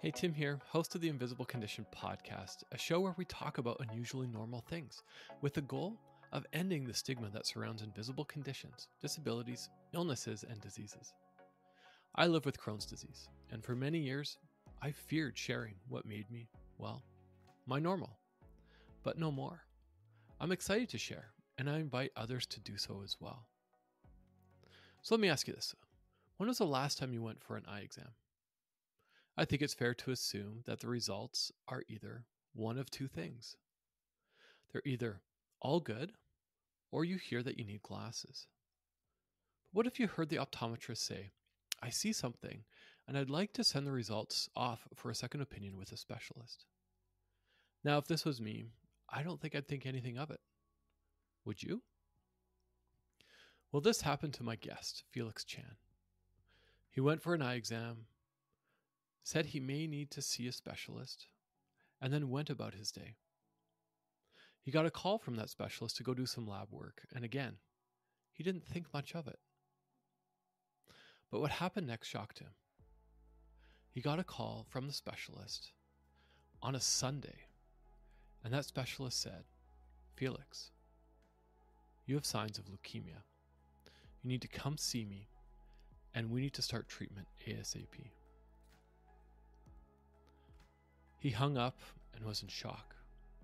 Hey, Tim here, host of the Invisible Condition podcast, a show where we talk about unusually normal things with the goal of ending the stigma that surrounds invisible conditions, disabilities, illnesses, and diseases. I live with Crohn's disease, and for many years, I feared sharing what made me, well, my normal. But no more. I'm excited to share, and I invite others to do so as well. So let me ask you this. When was the last time you went for an eye exam? I think it's fair to assume that the results are either one of two things. They're either all good, or you hear that you need glasses. But what if you heard the optometrist say, I see something, and I'd like to send the results off for a second opinion with a specialist? Now, if this was me, I don't think I'd think anything of it. Would you? Well, this happened to my guest, Felix Chan. He went for an eye exam, said he may need to see a specialist, and then went about his day. He got a call from that specialist to go do some lab work, and again, he didn't think much of it. But what happened next shocked him. He got a call from the specialist on a Sunday, and that specialist said, Felix, you have signs of leukemia. You need to come see me, and we need to start treatment ASAP. He hung up and was in shock,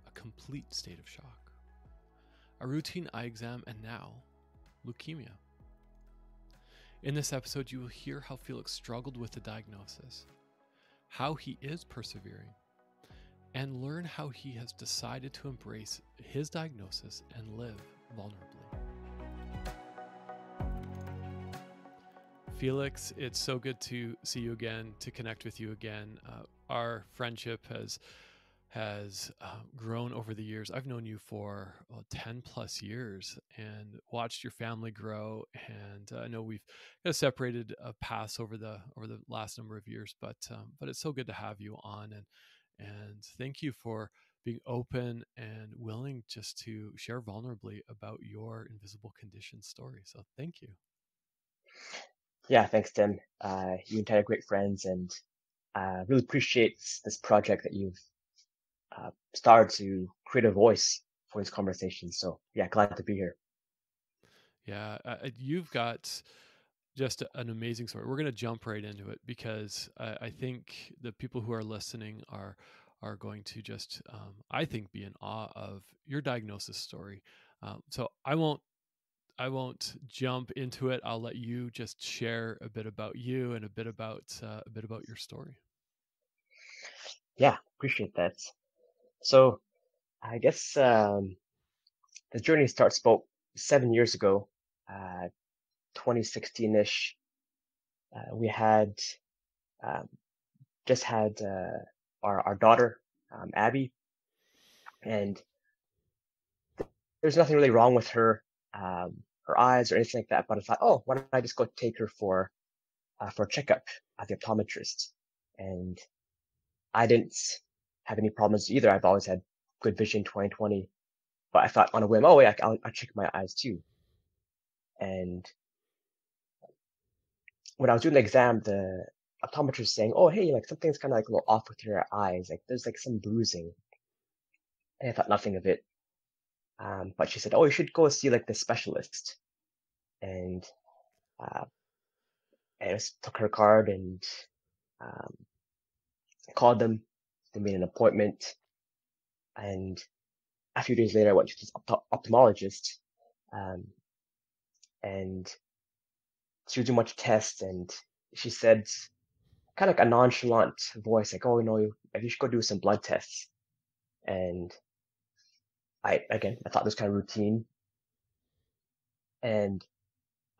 a complete state of shock. A routine eye exam and now leukemia. In this episode, you will hear how Felix struggled with the diagnosis, how he is persevering, and learn how he has decided to embrace his diagnosis and live vulnerably. Felix, it's so good to see you again, to connect with you again. Our friendship has grown over the years. I've known you for 10 plus years and watched your family grow. And I know we've kind of separated paths over the last number of years, but it's so good to have you on. And thank you for being open and willing just to share vulnerably about your invisible condition story. So thank you. Yeah, thanks, Tim. You and Ted are great friends, and really appreciate this project that you've started to create a voice for this conversation. So yeah, glad to be here. Yeah, you've got just an amazing story. We're going to jump right into it because I think the people who are listening are going to just, I think, be in awe of your diagnosis story. So I won't jump into it. I'll let you just share a bit about you and a bit about your story. Yeah, appreciate that. So I guess the journey starts about 7 years ago, 2016-ish. We had just had our daughter, Abby, and there's nothing really wrong with her eyes or anything like that. But I thought, oh, why don't I just go take her for a checkup at the optometrist? And I didn't have any problems either. I've always had good vision 20/20. But I thought on a whim, oh yeah, I'll check my eyes too. And when I was doing the exam, the optometrist was saying, oh hey, like something's kind of like a little off with your eyes. Like there's like some bruising. And I thought nothing of it. But she said, oh, you should go see like the specialist. And I just took her card and called them. They made an appointment. And a few days later, I went to this ophthalmologist. And she was doing a bunch of tests. And she said, kind of like a nonchalant voice, like, oh, you should go do some blood tests. And I thought this was kind of routine. And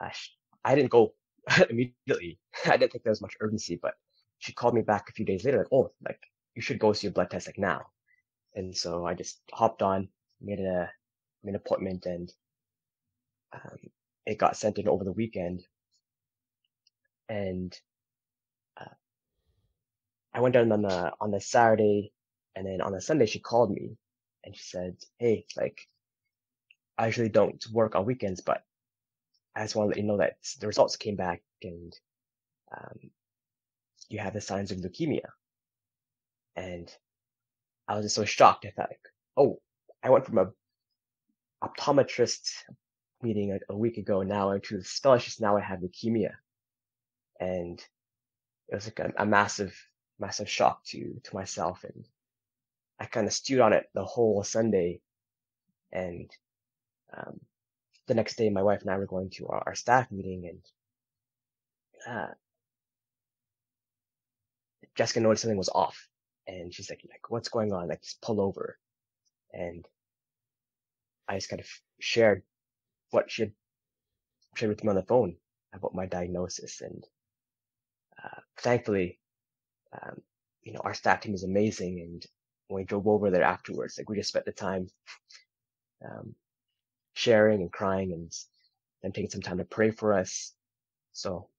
I didn't go immediately. I didn't think there was much urgency, but she called me back a few days later, like, oh, like you should go see a blood test like now. And so I just hopped on, made an appointment, and it got sent in over the weekend. And I went down on the Saturday, and then on the Sunday she called me and she said, hey, like I usually don't work on weekends, but I just want to let you know that the results came back and you have the signs of leukemia. And I was just so shocked. I thought, like, oh, I went from a optometrist meeting a week ago now into the specialist. Now I have leukemia, and it was like a massive, massive shock to myself. And I kind of stewed on it the whole Sunday. And um, the next day, my wife and I were going to our staff meeting, and Jessica noticed something was off. And she's like, what's going on? Like, just pull over. And I just kind of shared what she had shared with me on the phone about my diagnosis. And thankfully, um, our staff team is amazing. And when we drove over there afterwards, like, we just spent the time um, sharing and crying, and them taking some time to pray for us. So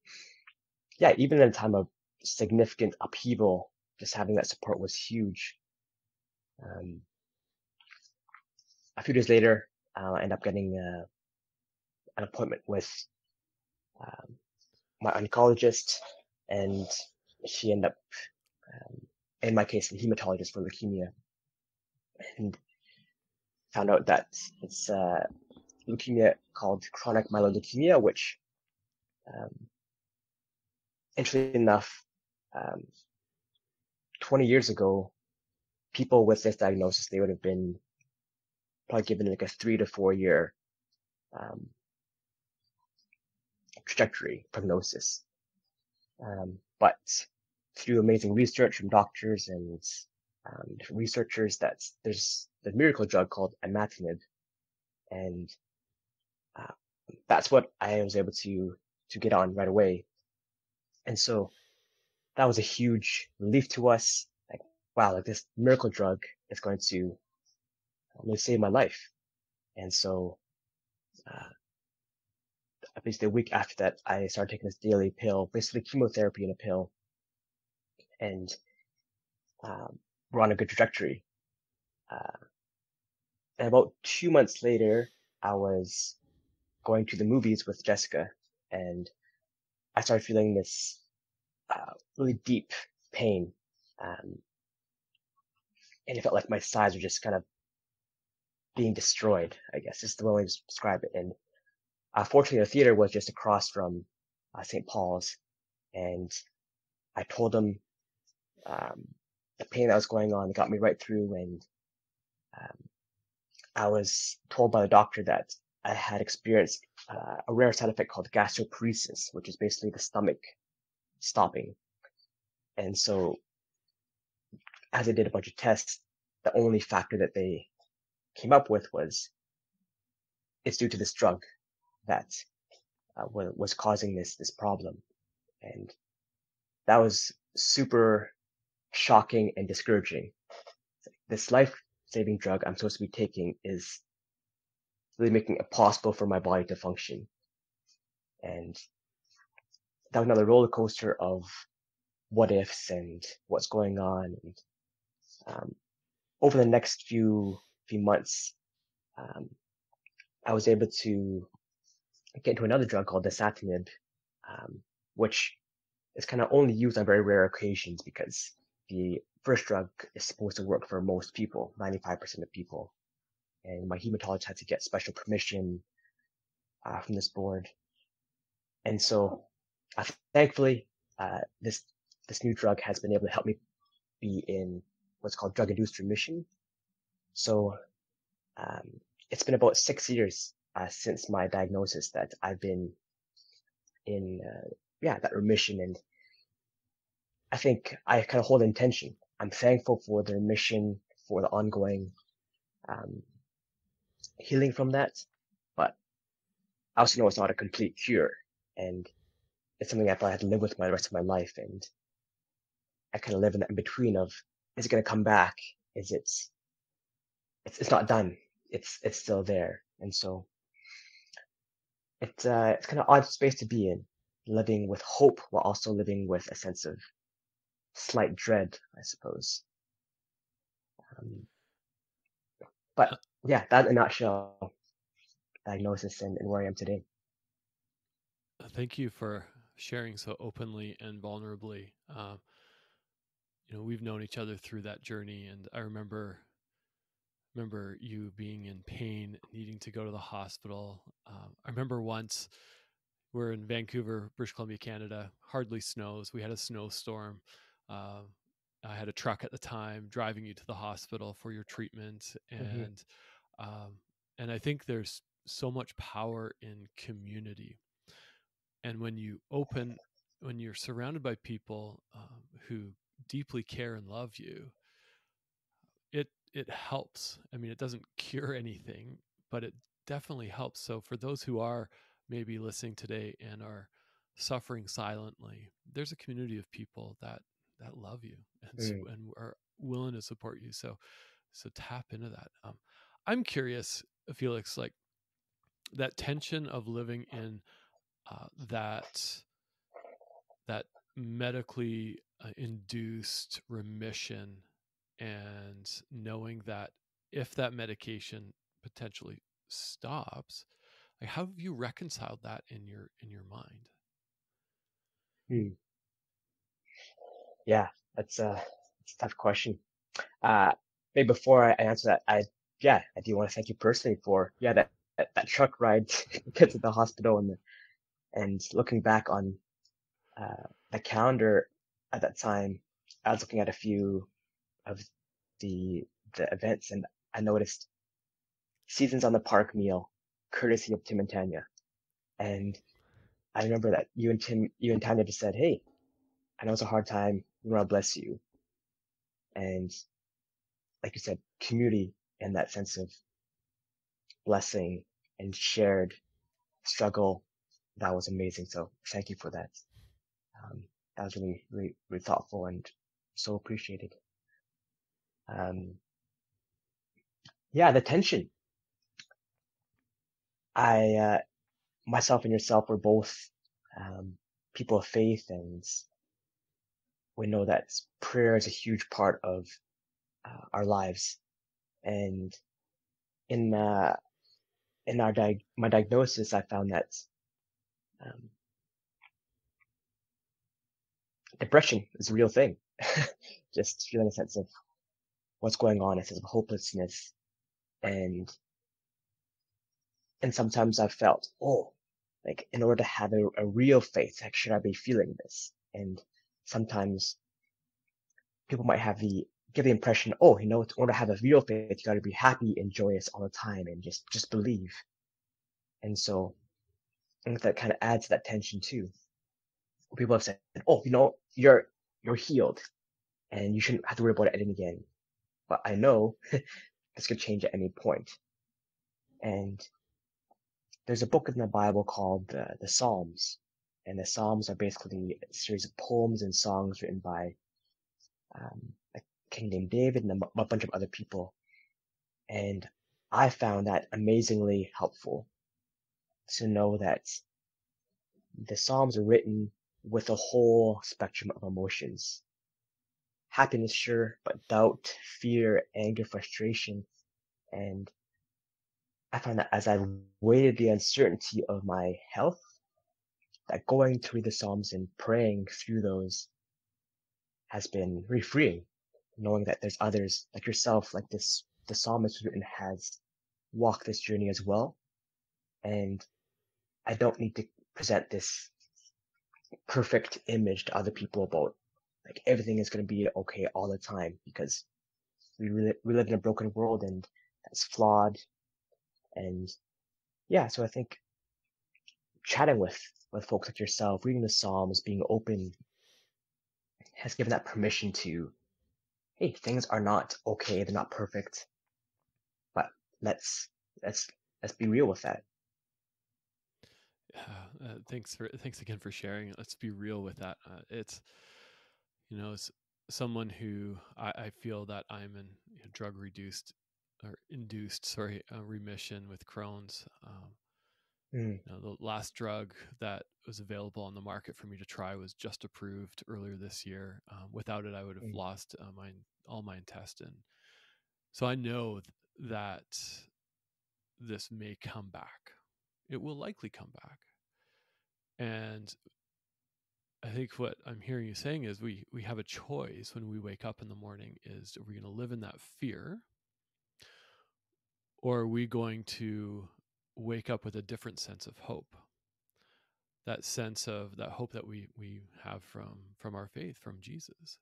yeah, even in a time of significant upheaval, just having that support was huge. A few days later, I ended up getting an appointment with my oncologist, and she ended up, in my case, a hematologist for leukemia, and found out that it's leukemia called chronic myeloid leukemia, which, interestingly enough, 20 years ago, people with this diagnosis, they would have been probably given like a 3 to 4 year trajectory prognosis. But through amazing research from doctors and different researchers, there's the miracle drug called imatinib, and that's what I was able to get on right away. And so that was a huge relief to us. Like, wow, like this miracle drug is going to save my life. And so basically a week after that, I started taking this daily pill, basically chemotherapy in a pill, and we're on a good trajectory. And about 2 months later, I was going to the movies with Jessica, and I started feeling this really deep pain, and it felt like my sides were just kind of being destroyed, I guess is the way to describe it. And fortunately, the theater was just across from St. Paul's, and I told them the pain that was going on. It got me right through, and I was told by the doctor that I had experienced a rare side effect called gastroparesis, which is basically the stomach stopping. And so, as I did a bunch of tests, the only factor that they came up with was it's due to this drug that was causing this problem. And that was super shocking and discouraging. This life-saving drug I'm supposed to be taking is really making it possible for my body to function. And that was another roller coaster of what ifs and what's going on. And over the next few months, I was able to get into another drug called dasatinib, which is kind of only used on very rare occasions because the first drug is supposed to work for most people, 95% of people. And my hematologist had to get special permission from this board. And so, thankfully, this new drug has been able to help me be in what's called drug-induced remission. So it's been about 6 years since my diagnosis that I've been in that remission, and I think I kind of hold intention. I'm thankful for the remission, for the ongoing healing from that, but I also know it's not a complete cure, and it's something I probably have to live with the rest of my life. And I kind of live in that in between of, is it going to come back? Is it's not done. It's still there. And so it's kind of odd space to be in, living with hope while also living with a sense of slight dread, I suppose. But yeah, that in a nutshell, diagnosis and where I am today. Thank you for sharing so openly and vulnerably. we've known each other through that journey, and I remember you being in pain, needing to go to the hospital. I remember once we're in Vancouver, British Columbia, Canada. Hardly snows. We had a snowstorm. Uh, I had a truck at the time driving you to the hospital for your treatment, Hmm. um, and I think there's so much power in community. And when you're surrounded by people who deeply care and love you, it helps. I mean, it doesn't cure anything, but it definitely helps. So for those who are maybe listening today and are suffering silently, there's a community of people that love you Mm. and are willing to support you. So tap into that. I'm curious, Felix, like that tension of living in that that medically induced remission, and knowing that if that medication potentially stops, like how have you reconciled that in your mind? Mm. Yeah, that's a tough question. Maybe before I answer that, I do want to thank you personally for that truck ride to get to the hospital, and looking back on the calendar at that time, I was looking at a few of the events, and I noticed Seasons on the Park meal, courtesy of Tim and Tanya. And I remember that you and Tanya just said, "Hey, I know it's a hard time. We want to bless you." And like you said, community and that sense of blessing and shared struggle, that was amazing. So thank you for that. Um, that was really, really, really thoughtful and so appreciated. Um, yeah, the tension. I, myself and yourself were both, um, people of faith, and we know that prayer is a huge part of our lives. And in, in my diagnosis, I found that, um, depression is a real thing. Just feeling a sense of what's going on, a sense of hopelessness. And, and sometimes I've felt, oh, like in order to have a real faith, like, should I be feeling this? And sometimes people might give the impression, oh, in order to have a real faith, you got to be happy and joyous all the time and just believe. And so I think that kind of adds to that tension too. People have said, oh, you're healed and you shouldn't have to worry about it again. But I know this could change at any point. And there's a book in the Bible called the Psalms, and the Psalms are basically a series of poems and songs written by a king named David and a bunch of other people. And I found that amazingly helpful to know that the Psalms are written with a whole spectrum of emotions. Happiness, sure, but doubt, fear, anger, frustration. And I found that as I weighted the uncertainty of my health, that going through the Psalms and praying through those has been very freeing, knowing that there's others like yourself, like the psalmist written has walked this journey as well. And I don't need to present this perfect image to other people about like everything is going to be okay all the time, because we live in a broken world and that's flawed. And yeah, so I think chatting with folks like yourself, reading the Psalms, being open has given that permission to, hey, things are not okay, they're not perfect, but let's let's let's be real with that. Thanks again for sharing. Let's be real with that. It's as someone who I feel that I'm in drug reduced or induced, sorry, remission with Crohn's. Mm, The last drug that was available on the market for me to try was just approved earlier this year. Without it, I would have mm, lost all my intestine. So I know that this may come back. It will likely come back, and think what I'm hearing you saying is we have a choice when we wake up in the morning. Is, are we going to live in that fear, or are we going to wake up with a different sense of hope? That sense of that hope that we have from our faith, from Jesus,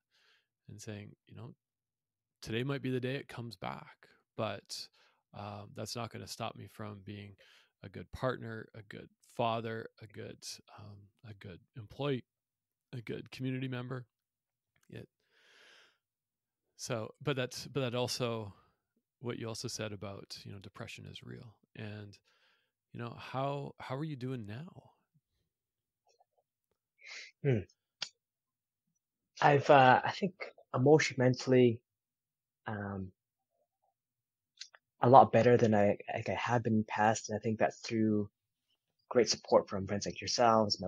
and saying, today might be the day it comes back, but that's not going to stop me from being a good partner, a good father, a good employee, a good community member. But that also, what you also said about, depression is real, and how are you doing now? I've I think emotionally, mentally, a lot better than I have been in the past, and I think that's through great support from friends like yourselves, my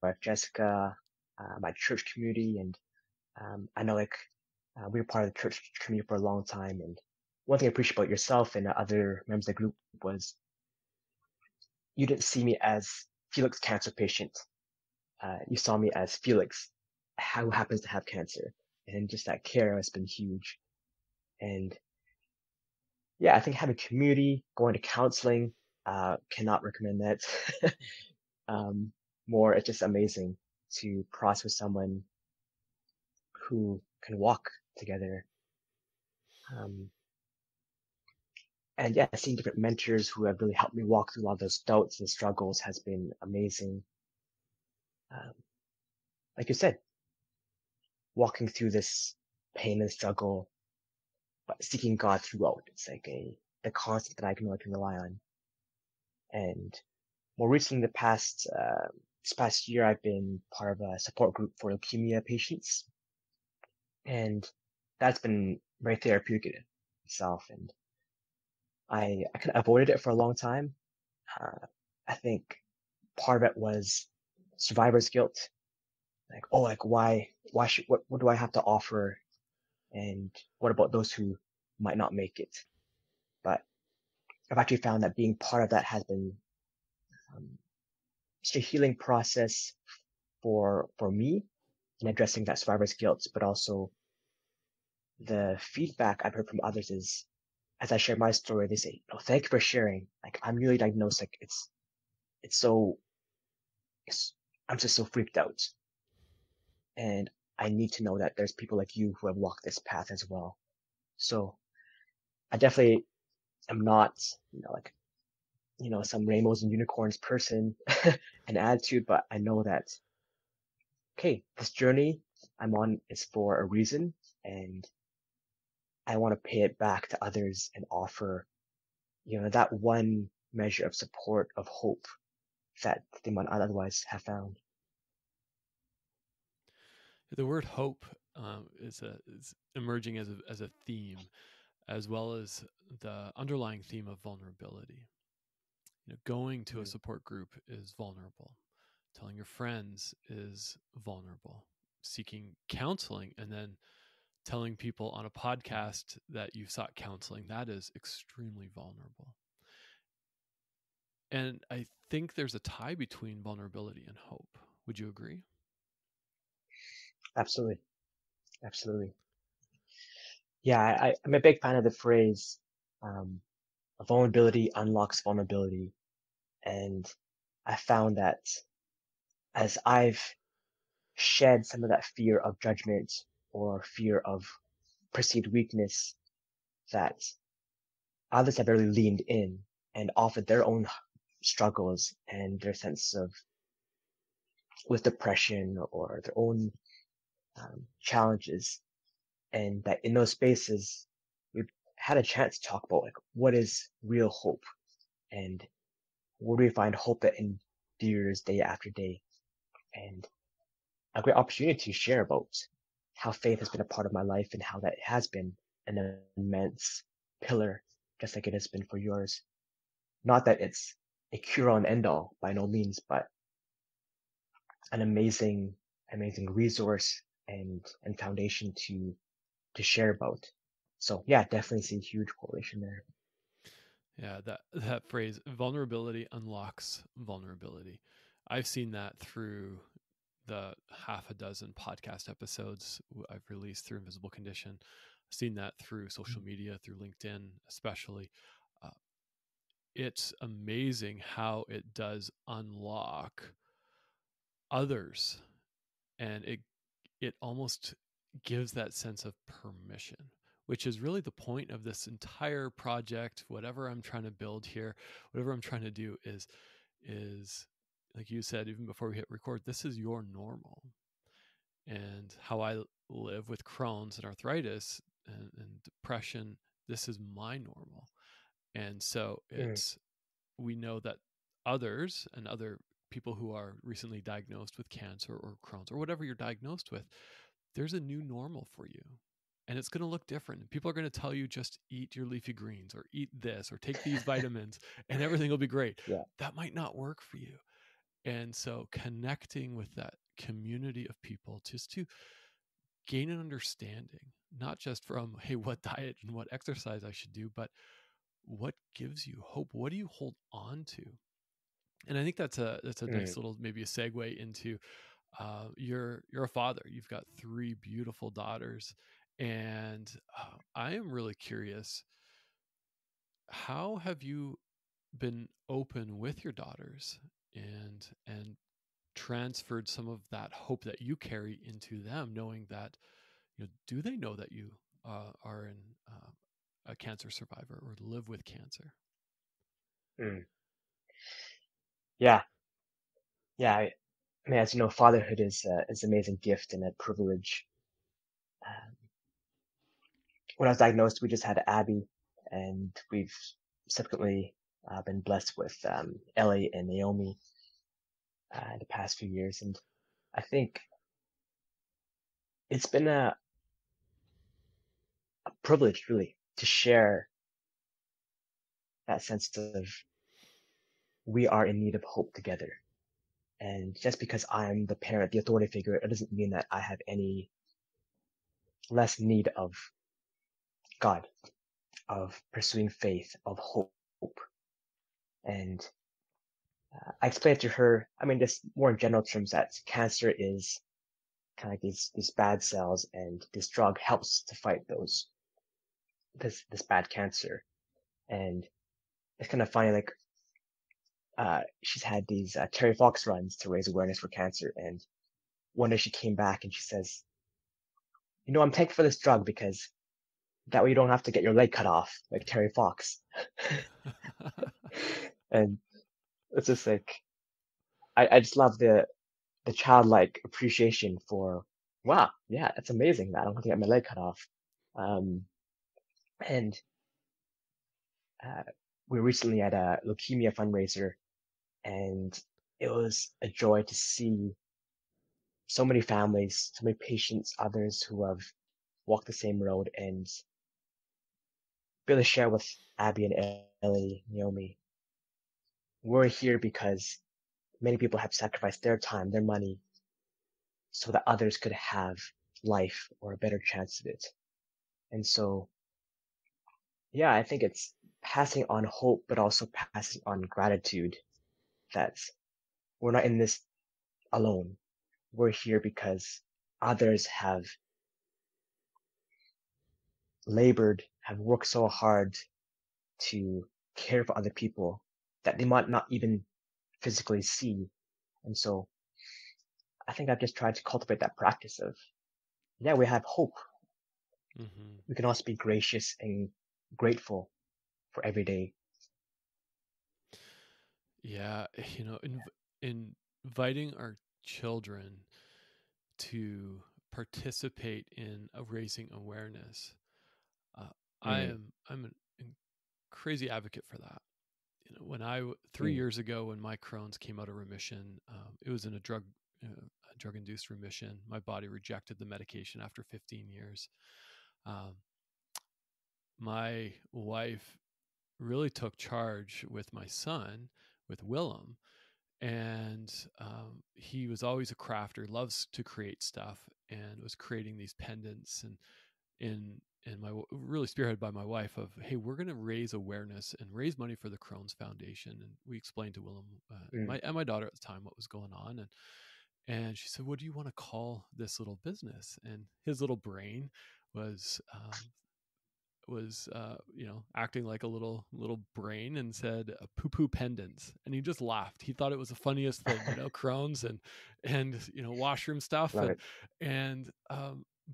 wife Jessica, my church community, and I know we were part of the church community for a long time. And one thing I appreciate about yourself and other members of the group was you didn't see me as Felix cancer patient. You saw me as Felix, who happens to have cancer, and just that care has been huge. And yeah, I think having community, going to counseling, cannot recommend that. More, it's just amazing to cross with someone who can walk together. And yeah, seeing different mentors who have really helped me walk through a lot of those doubts and struggles has been amazing. Like you said, walking through this pain and struggle, but seeking God throughout. It's like the constant that I can rely on. And more recently, this past year, I've been part of a support group for leukemia patients, and that's been very therapeutic in itself. And I kind of avoided it for a long time. I think part of it was survivor's guilt. What do I have to offer? And what about those who might not make it? But I've actually found that being part of that has been just a healing process for me in addressing that survivor's guilt, but also the feedback I've heard from others is, as I share my story, they say, "Oh, thank you for sharing. Like, I'm newly diagnosed. Like, I'm just so freaked out. And I need to know that there's people like you who have walked this path as well." So I definitely am not, some rainbows and unicorns person and attitude, but I know that, okay, this journey I'm on is for a reason, and I want to pay it back to others and offer, that one measure of support, of hope that they might not otherwise have found. The word hope is emerging as a theme, as well as the underlying theme of vulnerability. Going to a support group is vulnerable. Telling your friends is vulnerable. Seeking counseling and then telling people on a podcast that you sought counseling, that is extremely vulnerable. And I think there's a tie between vulnerability and hope. Would you agree? Absolutely. Yeah, I'm a big fan of the phrase, vulnerability unlocks vulnerability. And I found that as I've shed some of that fear of judgment or fear of perceived weakness, that others have really leaned in and offered their own struggles and their sense of with depression or their own challenges. And that in those spaces, we've had a chance to talk about like what is real hope and where do we find hope that endures day after day, and a great opportunity to share about how faith has been a part of my life and how that has been an immense pillar, just like it has been for yours. Not that it's a cure-all and end-all by no means, but an amazing resource and foundation to share about. So yeah, definitely see a huge correlation there. Yeah, that phrase, vulnerability unlocks vulnerability. I've seen that through the half a dozen podcast episodes I've released through Invisible Condition, seen that through social media, through LinkedIn, especially. Uh, it's amazing how it does unlock others, and it almost gives that sense of permission, which is really the point of this entire project. Whatever I'm trying to build here, whatever I'm trying to do is like you said, even before we hit record, this is your normal. And how I live with Crohn's and arthritis and depression, this is my normal. And so Mm. we know that others and other people who are recently diagnosed with cancer or Crohn's or whatever you're diagnosed with, there's a new normal for you. And it's going to look different. People are going to tell you just eat your leafy greens or eat this or take these vitamins and everything will be great. Yeah. That might not work for you. And so connecting with that community of people just to gain an understanding, not just from, hey, what diet and what exercise I should do, but what gives you hope? What do you hold on to? And I think that's a nice little, maybe a segue into you're a father. You've got 3 beautiful daughters, and I am really curious. How have you been open with your daughters and transferred some of that hope that you carry into them, knowing that, do they know that you are a cancer survivor or live with cancer? Mm. Yeah. Yeah. I mean, as you know, fatherhood is an amazing gift and a privilege. Um, when I was diagnosed, we just had Abby, and we've subsequently been blessed with Ellie and Naomi the past few years. And I think it's been a privilege, really, to share that sense of we are in need of hope together. And just because I'm the parent, the authority figure, it doesn't mean that I have any less need of God, of pursuing faith, of hope. And I explained to her, I mean, just more in general terms, that cancer is kind of like these bad cells, and this drug helps to fight this bad cancer. And it's kind of funny, like, she's had these Terry Fox runs to raise awareness for cancer. And one day she came back and she says, I'm thankful for this drug because that way you don't have to get your leg cut off like Terry Fox. And it's just like, I just love the childlike appreciation for, wow, yeah, that's amazing that I don't have to get my leg cut off. And we were recently at a leukemia fundraiser, and it was a joy to see so many families, so many patients, others who have walked the same road, and really share with Abby and Ellie, Naomi. We're here because many people have sacrificed their time, their money, so that others could have life or a better chance of it. And so, yeah, I think it's passing on hope, but also passing on gratitude that we're not in this alone. We're here because others have labored, have worked so hard to care for other people that they might not even physically see. And so I think I've just tried to cultivate that practice of, yeah, we have hope. Mm-hmm. We can also be gracious and grateful for every day. Yeah, inviting our children to participate in raising awareness. Mm, I'm a crazy advocate for that. When 3 mm, years ago, when my Crohn's came out of remission, it was in a drug induced remission. My body rejected the medication after 15 years. Um, my wife really took charge with my son, with Willem, and he was always a crafter, loves to create stuff, and was creating these pendants and my really spearheaded by my wife of, hey, we're going to raise awareness and raise money for the Crohn's Foundation. And we explained to Willem mm, and my daughter at the time what was going on, And she said, "What do you want to call this little business?" And his little brain was acting like a little brain, and said, "Poo poo pendants." And he just laughed. He thought it was the funniest thing, crones and washroom stuff, Love it. and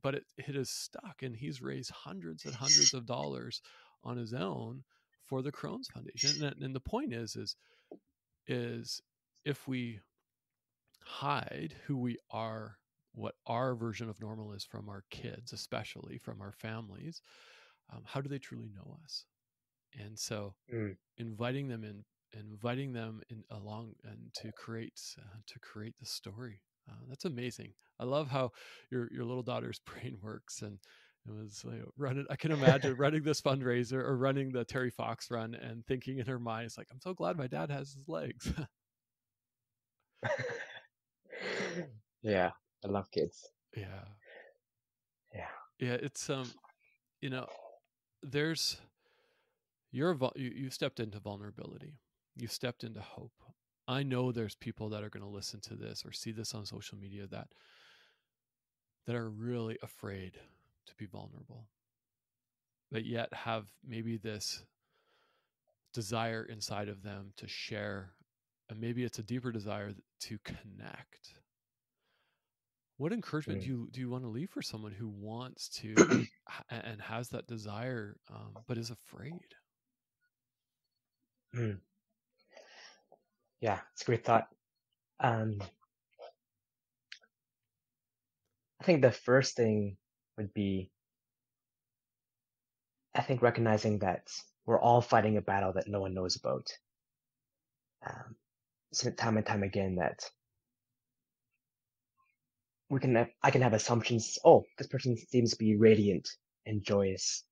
but it has stuck, and he's raised hundreds and hundreds of dollars on his own for the Crohn's Foundation. And the point is if we hide who we are, what our version of normal is, from our kids, especially from our families, how do they truly know us? And so Mm. inviting them in along, and to create the story, that's amazing. I love how your little daughter's brain works, and it was like running. I can imagine running this fundraiser, or running the Terry Fox run, and thinking in her mind, it's like, I'm so glad my dad has his legs. Yeah, I love kids. Yeah. Yeah. Yeah, it's you know there's you stepped into vulnerability. You stepped into hope. I know there's people that are going to listen to this or see this on social media that are really afraid to be vulnerable, but yet have maybe this desire inside of them to share, and maybe it's a deeper desire to connect. What encouragement Mm. do you want to leave for someone who wants to and has that desire, but is afraid? Mm. Yeah, it's a great thought. Um, I think the first thing would be, I think, recognizing that we're all fighting a battle that no one knows about. Seen it time and time again that I can have assumptions. Oh, this person seems to be radiant and joyous.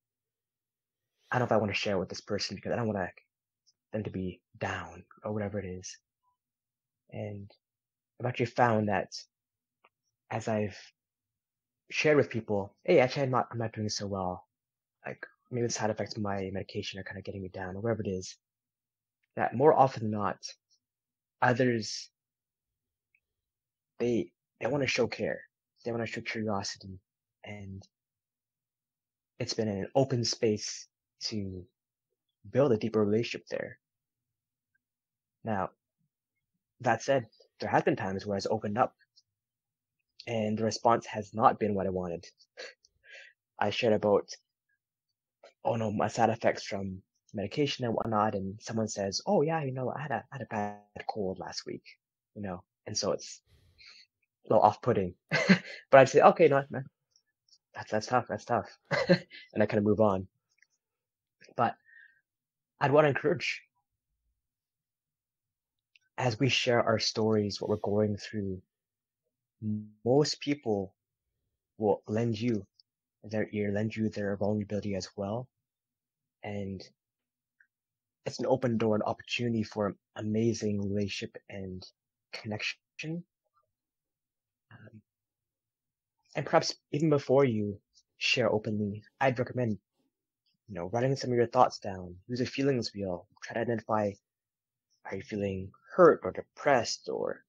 I don't know if I want to share with this person because I don't want them to be down or whatever it is. And I've actually found that as I've shared with people, hey, actually, I'm not doing so well. Like, maybe the side effects of my medication are kind of getting me down or whatever it is. That more often than not, others, they want to show care. They want to show curiosity. And it's been an open space to build a deeper relationship there. Now, that said, there has been times where it's opened up and the response has not been what I wanted. I shared about, oh no, my side effects from medication and whatnot, and someone says, oh yeah, I had a bad cold last week, and so it's a little off-putting. But I'd say, okay, no, man, that's tough, and I kind of move on. But I'd want to encourage, as we share our stories, what we're going through, most people will lend you their ear, lend you their vulnerability as well. And it's an open door, an opportunity for amazing relationship and connection. And perhaps even before you share openly, I'd recommend, writing some of your thoughts down. Use a feelings wheel. Try to identify, are you feeling hurt or depressed or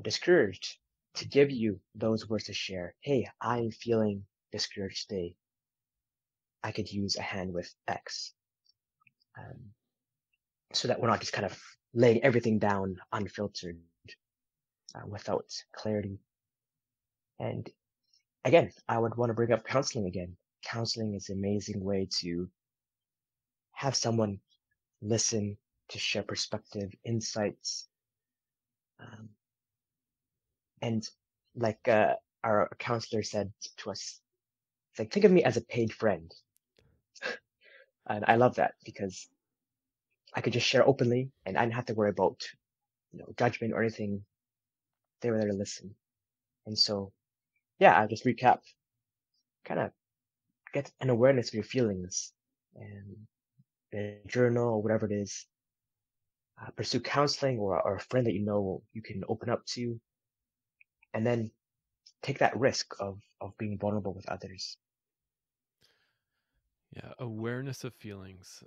discouraged? To give you those words to share. Hey, I'm feeling discouraged today. I could use a hand with X. So that we're not just kind of laying everything down unfiltered, without clarity. And again, I would want to bring up counseling again. Counseling is an amazing way to have someone listen, to share perspective, insights. And like our counselor said to us, it's like, think of me as a paid friend. And I love that because I could just share openly and I didn't have to worry about, judgment or anything. They were there to listen. And so, yeah, I just recap, kind of get an awareness of your feelings and a journal or whatever it is. Pursue counseling or a friend that you can open up to, and then take that risk of being vulnerable with others. Yeah, awareness of feelings.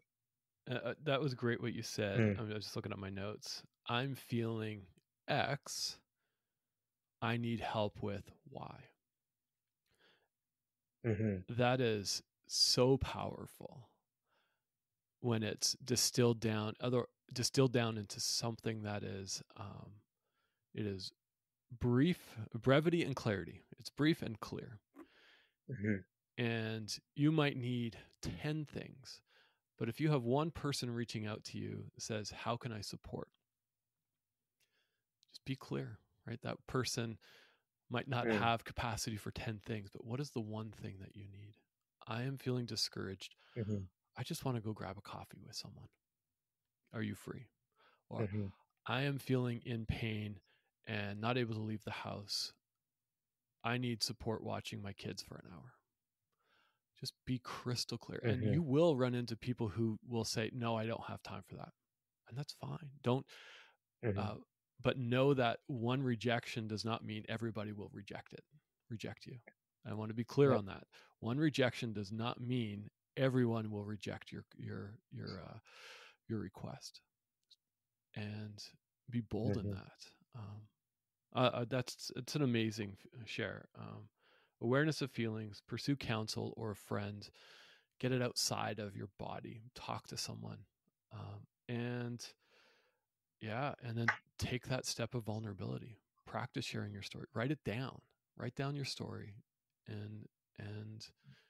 That was great what you said. Mm. I was just looking at my notes. I'm feeling X, I need help with Y. Mm-hmm. That is so powerful when it's distilled down into something that is it is brevity and clarity. It's brief and clear. Mm-hmm. And you might need 10 things, but if you have one person reaching out to you that says, how can I support? Just be clear, right? That person might not have capacity for 10 things, but what is the one thing that you need? I am feeling discouraged. Mm-hmm. I just want to go grab a coffee with someone. Are you free? Or Mm-hmm. I am feeling in pain and not able to leave the house. I need support watching my kids for an hour. Just be crystal clear. And Mm-hmm. you will run into people who will say, no, I don't have time for that. And that's fine. Don't, Mm-hmm. but know that one rejection does not mean everybody will reject you. I want to be clear Yep. on that. One rejection does not mean everyone will reject your request, and be bold in Mm-hmm. that. It's an amazing share. Awareness of feelings, pursue counsel or a friend, get it outside of your body, talk to someone, and and then take that step of vulnerability. Practice sharing your story. Write it down. Write down your story, and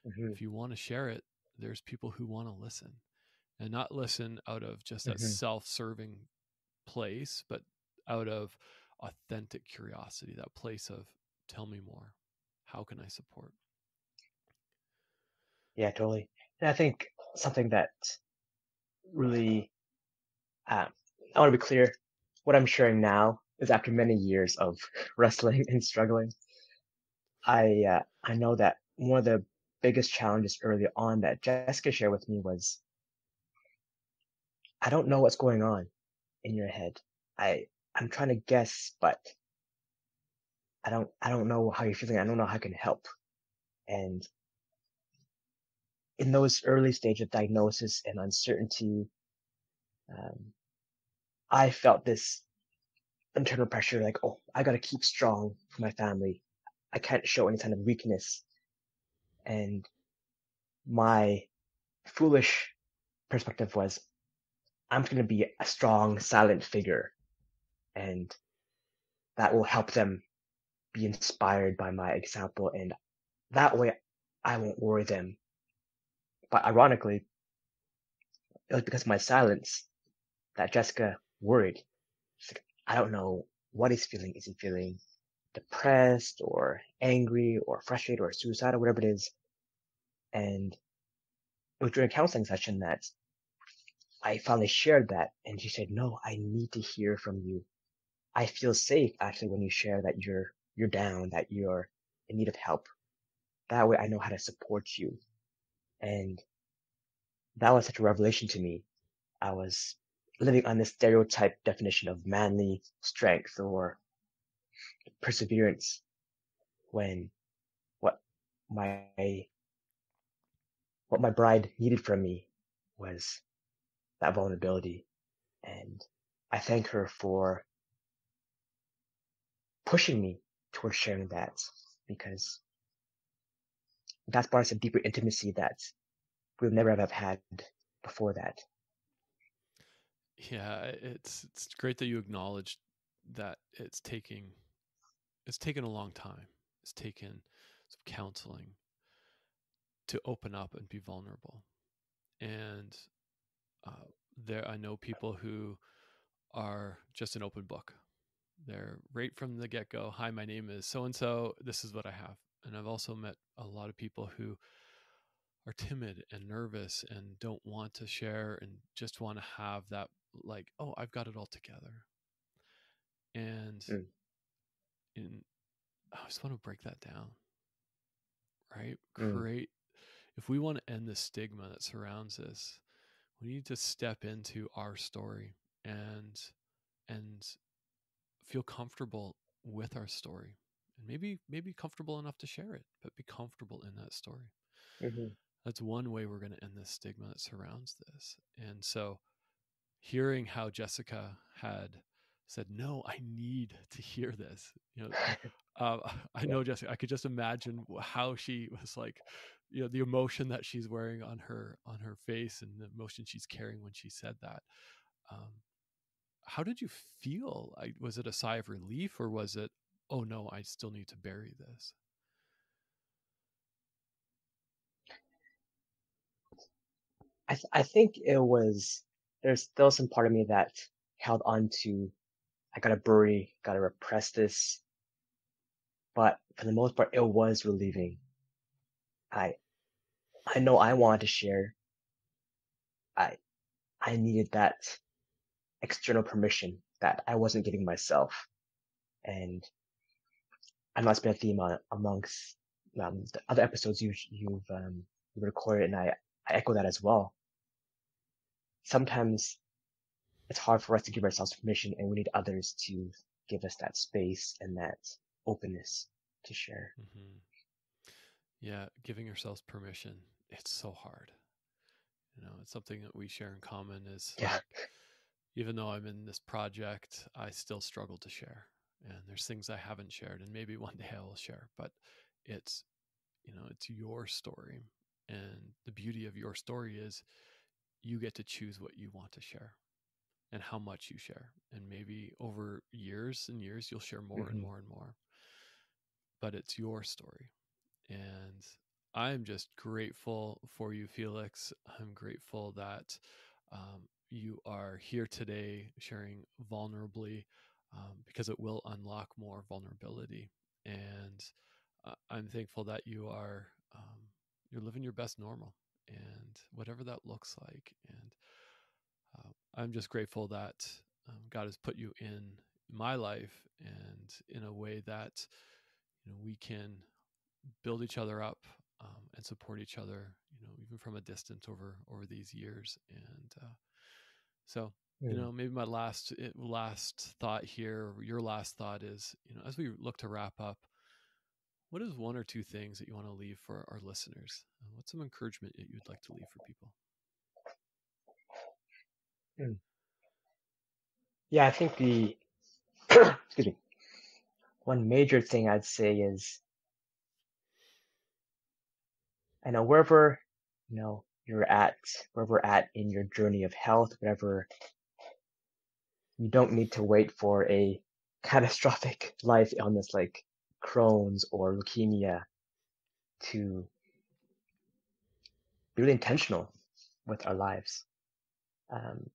Mm-hmm. if you want to share it, there's people who want to listen, and not listen out of just that Mm-hmm. self-serving place, but out of authentic curiosity, that place of tell me more. How can I support? Yeah, totally. And I think something that really, I want to be clear. What I'm sharing now is after many years of wrestling and struggling. I know that one of the biggest challenges early on that Jessica shared with me was, I don't know what's going on in your head. I'm trying to guess, but I don't know how you're feeling. I don't know how I can help. And in those early stages of diagnosis and uncertainty, um, I felt this internal pressure, like, oh, I gotta keep strong for my family. I can't show any kind of weakness. And my foolish perspective was, I'm going to be a strong, silent figure, and that will help them be inspired by my example. And that way I won't worry them. But ironically, it was because of my silence that Jessica worried. She's like, I don't know what he's feeling. Is he feeling depressed or angry or frustrated or suicidal, whatever it is? And it was during a counseling session that I finally shared that, and she said, "No, I need to hear from you. I feel safe actually when you share that you're down, that you're in need of help. That way I know how to support you." And that was such a revelation to me. I was living on this stereotype definition of manly strength or perseverance when what my what my bride needed from me was that vulnerability. And I thank her for pushing me towards sharing that, because that's brought us a deeper intimacy that we would never have had before that. Yeah, it's great that you acknowledged that it's taken a long time. It's taken some counseling to open up and be vulnerable. And uh, there, I know people who are just an open book. They're right from the get go. Hi, my name is so and so. This is what I have. And I've also met a lot of people who are timid and nervous and don't want to share and just want to have that, like, oh, I've got it all together. And Mm, in, I just want to break that down, right? mm, Create, if we want to end the stigma that surrounds this, we need to step into our story and feel comfortable with our story, and maybe comfortable enough to share it, but be comfortable in that story. mm-hmm, That's one way we're going to end the stigma that surrounds this. And so hearing how Jessica had said, "No, I need to hear this." I Yeah. know, Jessica. I could just imagine how she was like, the emotion that she's wearing on her face and the emotion she's carrying when she said that. Um, how did you feel? Was it a sigh of relief, or was it, "Oh no, I still need to bury this"? I think it was, there's still some part of me that held on to, I gotta bury, gotta repress this. But for the most part, it was relieving. I, I know I wanted to share. I, I needed that external permission that I wasn't giving myself. And I know it's been a theme amongst the other episodes you've recorded, and I echo that as well. Sometimes it's hard for us to give ourselves permission, and we need others to give us that space and that openness to share. Mm-hmm. Yeah, giving yourselves permission. It's so hard. It's something that we share in common is Yeah. like, even though I'm in this project, I still struggle to share. And there's things I haven't shared, and maybe one day I will share, but it's, it's your story. And the beauty of your story is you get to choose what you want to share and how much you share. And maybe over years and years, you'll share more and Mm-hmm. more and more. But it's your story. And I'm just grateful for you, Felix. I'm grateful that you are here today sharing vulnerably, because it will unlock more vulnerability. And I'm thankful that you're living your best normal, and whatever that looks like. And I'm just grateful that God has put you in my life, and in a way that we can build each other up, and support each other, even from a distance over these years. And so, Mm. maybe my last thought here, or your last thought is, as we look to wrap up, what is one or two things that you want to leave for our listeners? What's some encouragement that you'd like to leave for people? Mm. Yeah, I think the excuse me, one major thing I'd say is, I know wherever wherever at in your journey of health, whatever, you don't need to wait for a catastrophic life illness like Crohn's or leukemia to be really intentional with our lives. Um,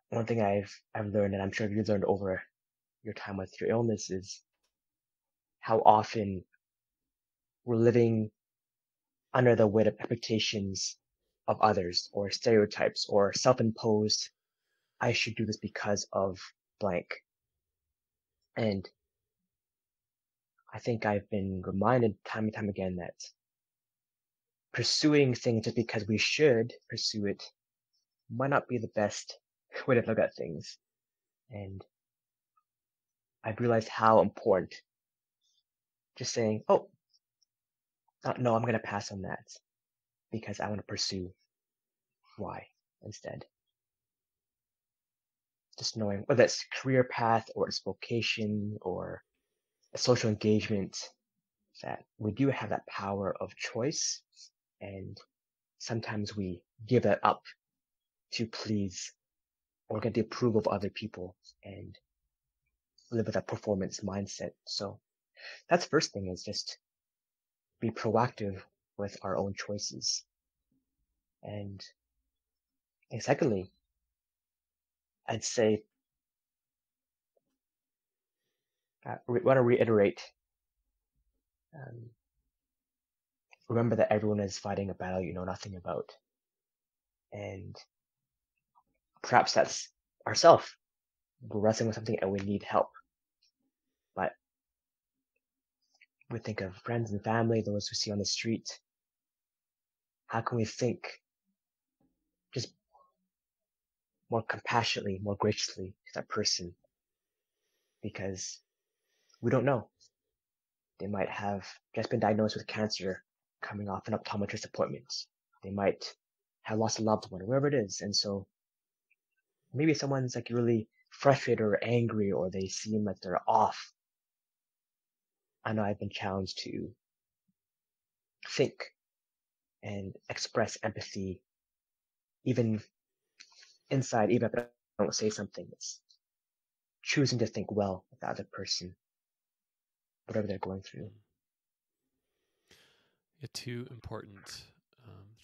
One thing I've learned, and I'm sure you've learned over your time with your illness, is how often we're living under the weight of expectations of others, or stereotypes, or self-imposed, I should do this because of blank. And I think I've been reminded time and time again that pursuing things just because we should pursue it might not be the best way to look at things. And I've realized how important just saying, oh, no, I'm going to pass on that because I want to pursue Y instead. Just knowing whether it's career path or it's vocation or a social engagement, that we do have that power of choice, and sometimes we give that up to please or get the approval of other people and live with that performance mindset. So that's first thing, is just be proactive with our own choices. And secondly, I'd say, I want to reiterate, um, remember that everyone is fighting a battle you know nothing about. And perhaps that's ourselves. We're wrestling with something and we need help. But we think of friends and family, those we see on the street. How can we think just more compassionately, more graciously to that person? Because we don't know. They might have just been diagnosed with cancer coming off an optometrist appointment. They might have lost a loved one, wherever it is. And so maybe someone's like really frustrated or angry, or they seem like they're off, I know I've been challenged to think and express empathy, even inside, even if I don't say something. It's choosing to think well of the other person, whatever they're going through. Yeah, two important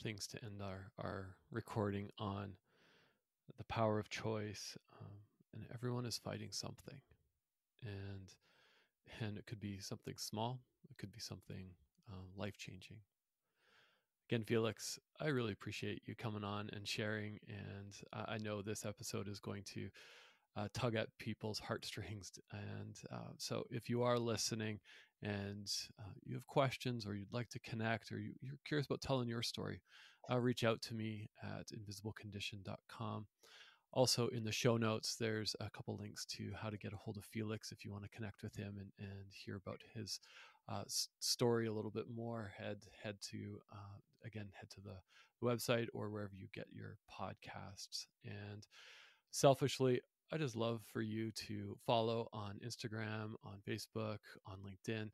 things to end our recording on: the power of choice, and everyone is fighting something, and it could be something small, it could be something life changing. Again, Felix, I really appreciate you coming on and sharing, and I know this episode is going to tug at people's heartstrings. And so, if you are listening and you have questions, or you'd like to connect, or you're curious about telling your story, reach out to me at invisiblecondition.com. Also, in the show notes, there's a couple links to how to get a hold of Felix if you want to connect with him and hear about his story a little bit more. Head to head to the website or wherever you get your podcasts. And selfishly, I just love for you to follow on Instagram, on Facebook, on LinkedIn.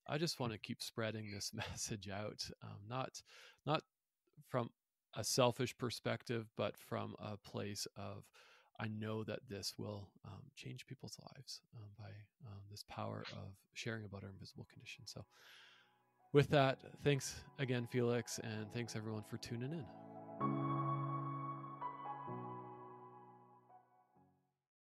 I just want to keep spreading this message out, not from a selfish perspective, but from a place of I know that this will change people's lives by this power of sharing about our invisible condition. So, with that, thanks again, Felix, and thanks everyone for tuning in.